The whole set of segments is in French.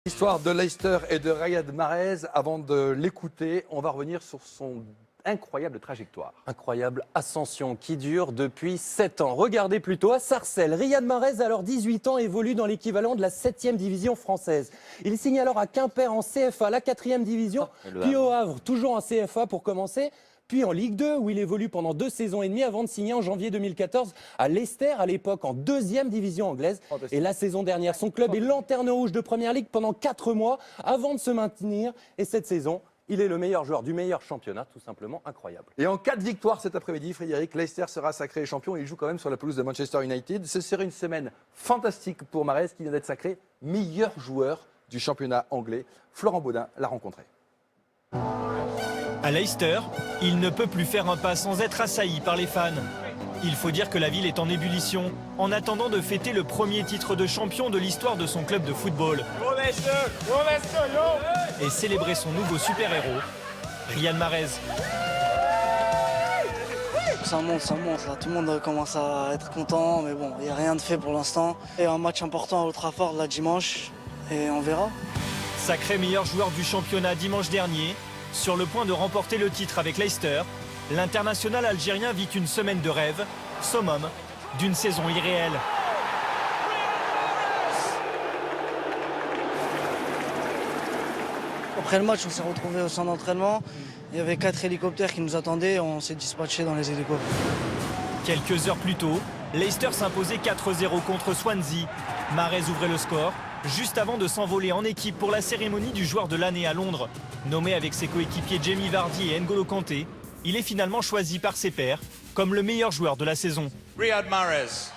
L'histoire de Leicester et de Riyad Mahrez, avant de l'écouter, on va revenir sur son incroyable trajectoire. Incroyable ascension qui dure depuis 7 ans. Regardez plutôt à Sarcelles. Riyad Mahrez, à alors 18 ans, évolue dans l'équivalent de la 7e division française. Il signe alors à Quimper en CFA, la 4e division, puis au Havre, toujours en CFA pour commencer. Puis en Ligue 2, où il évolue pendant 2 saisons et demie avant de signer en janvier 2014 à Leicester, à l'époque en 2e division anglaise. Et la saison dernière, son club est lanterne rouge de Première Ligue pendant 4 mois avant de se maintenir. Et cette saison, il est le meilleur joueur du meilleur championnat, tout simplement incroyable. Et en cas de victoire cet après-midi, Frédéric, Leicester sera sacré champion et il joue quand même sur la pelouse de Manchester United. Ce serait une semaine fantastique pour Mahrez qui vient d'être sacré meilleur joueur du championnat anglais. Florent Baudin l'a rencontré. À Leicester, il ne peut plus faire un pas sans être assailli par les fans. Il faut dire que la ville est en ébullition en attendant de fêter le premier titre de champion de l'histoire de son club de football. Et célébrer son nouveau super-héros, Riyad Mahrez. Ça monte, là. Tout le monde commence à être content, mais bon, il n'y a rien de fait pour l'instant. Et un match important à Old Trafford, là, dimanche, et on verra. Sacré meilleur joueur du championnat dimanche dernier, sur le point de remporter le titre avec Leicester, l'international algérien vit une semaine de rêve, summum d'une saison irréelle. Après le match, on s'est retrouvés au centre d'entraînement. Il y avait 4 hélicoptères qui nous attendaient, on s'est dispatchés dans les hélicoptères. Quelques heures plus tôt, Leicester s'imposait 4-0 contre Swansea. Mahrez ouvrait le score, juste avant de s'envoler en équipe pour la cérémonie du joueur de l'année à Londres. Nommé avec ses coéquipiers Jamie Vardy et N'Golo Kanté, il est finalement choisi par ses pairs comme le meilleur joueur de la saison. Riyad Mahrez.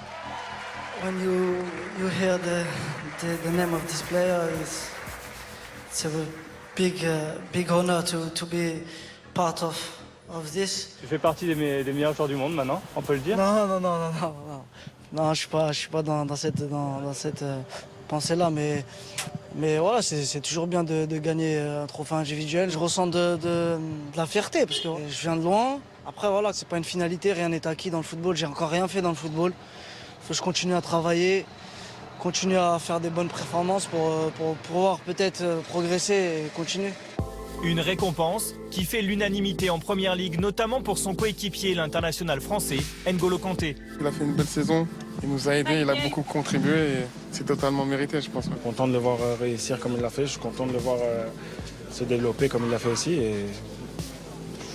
When you hear the name of this player, it's a big honor to be part of this. Tu fais partie des meilleurs joueurs du monde maintenant, on peut le dire? Non, je suis pas dans cette pensée-là, mais voilà, c'est toujours bien de gagner un trophée individuel. Je ressens de la fierté parce que je viens de loin. Après, voilà, c'est pas une finalité, rien n'est acquis dans le football. J'ai encore rien fait dans le football. Faut que je continue à travailler, continuer à faire des bonnes performances pour pouvoir peut-être progresser et continuer. Une récompense qui fait l'unanimité en Première Ligue, notamment pour son coéquipier, l'international français, N'Golo Kanté. Il a fait une belle saison, il nous a aidés, il a beaucoup contribué et c'est totalement mérité, je pense. Je suis content de le voir réussir comme il l'a fait, je suis content de le voir se développer comme il l'a fait aussi et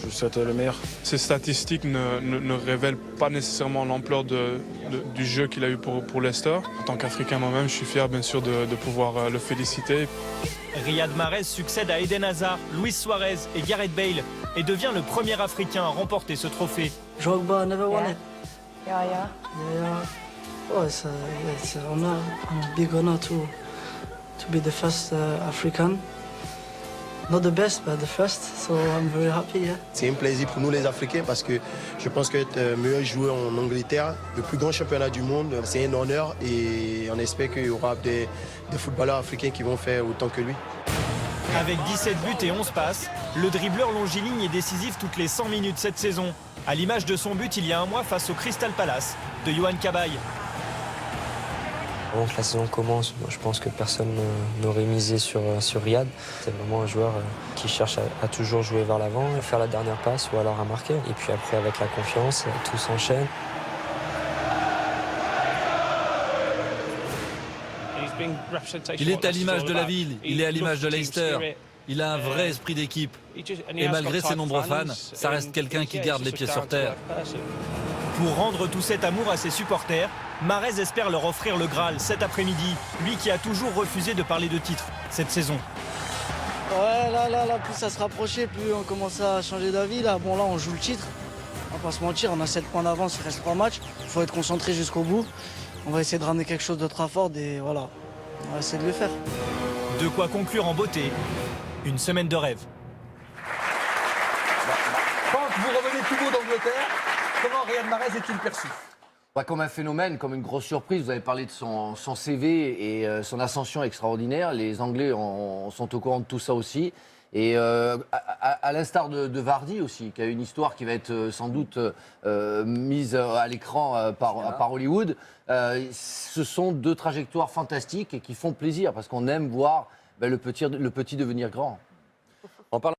je souhaite le meilleur. Ces statistiques ne révèlent pas nécessairement l'ampleur du jeu qu'il a eu pour Leicester. En tant qu'Africain moi-même, je suis fier bien sûr de pouvoir le féliciter. Riyad Mahrez succède à Eden Hazard, Luis Suarez et Gareth Bale et devient le premier Africain à remporter ce trophée. Drogba never won it. Yeah. Oh, it's an honor, a big honor to be the first African. Not the best, but the first, so I'm very happy. Yeah. C'est un plaisir pour nous les Africains parce que je pense qu'être meilleur joueur en Angleterre, le plus grand championnat du monde, c'est un honneur et on espère qu'il y aura des footballeurs africains qui vont faire autant que lui. Avec 17 buts et 11 passes, le dribbleur longiligne est décisif toutes les 100 minutes cette saison, à l'image de son but il y a un mois face au Crystal Palace de Yohan Cabaye. Avant que la saison commence, je pense que personne n'aurait misé sur Riyad. C'est vraiment un joueur qui cherche à toujours jouer vers l'avant, à faire la dernière passe ou alors à marquer. Et puis après, avec la confiance, tout s'enchaîne. Il est à l'image de la ville, il est à l'image de Leicester. Il a un vrai esprit d'équipe. Et malgré ses nombreux fans, ça reste quelqu'un qui garde les pieds sur terre. Pour rendre tout cet amour à ses supporters, Mahrez espère leur offrir le Graal cet après-midi, lui qui a toujours refusé de parler de titre cette saison. Ouais, là, plus ça se rapprochait, plus on commence à changer d'avis. Là, on joue le titre. On va pas se mentir, on a 7 points d'avance, il reste 3 matchs. Il faut être concentré jusqu'au bout. On va essayer de ramener quelque chose de très fort et voilà, on va essayer de le faire. De quoi conclure en beauté une semaine de rêve. Quand vous revenez tout beau d'Angleterre, comment Riyad Mahrez est-il perçu? Comme un phénomène, comme une grosse surprise. Vous avez parlé de son CV et son ascension extraordinaire. Les Anglais sont au courant de tout ça aussi. Et à l'instar de Vardy aussi, qui a une histoire qui va être sans doute mise à l'écran par Hollywood, ce sont deux trajectoires fantastiques et qui font plaisir parce qu'on aime voir le petit devenir grand. En parlant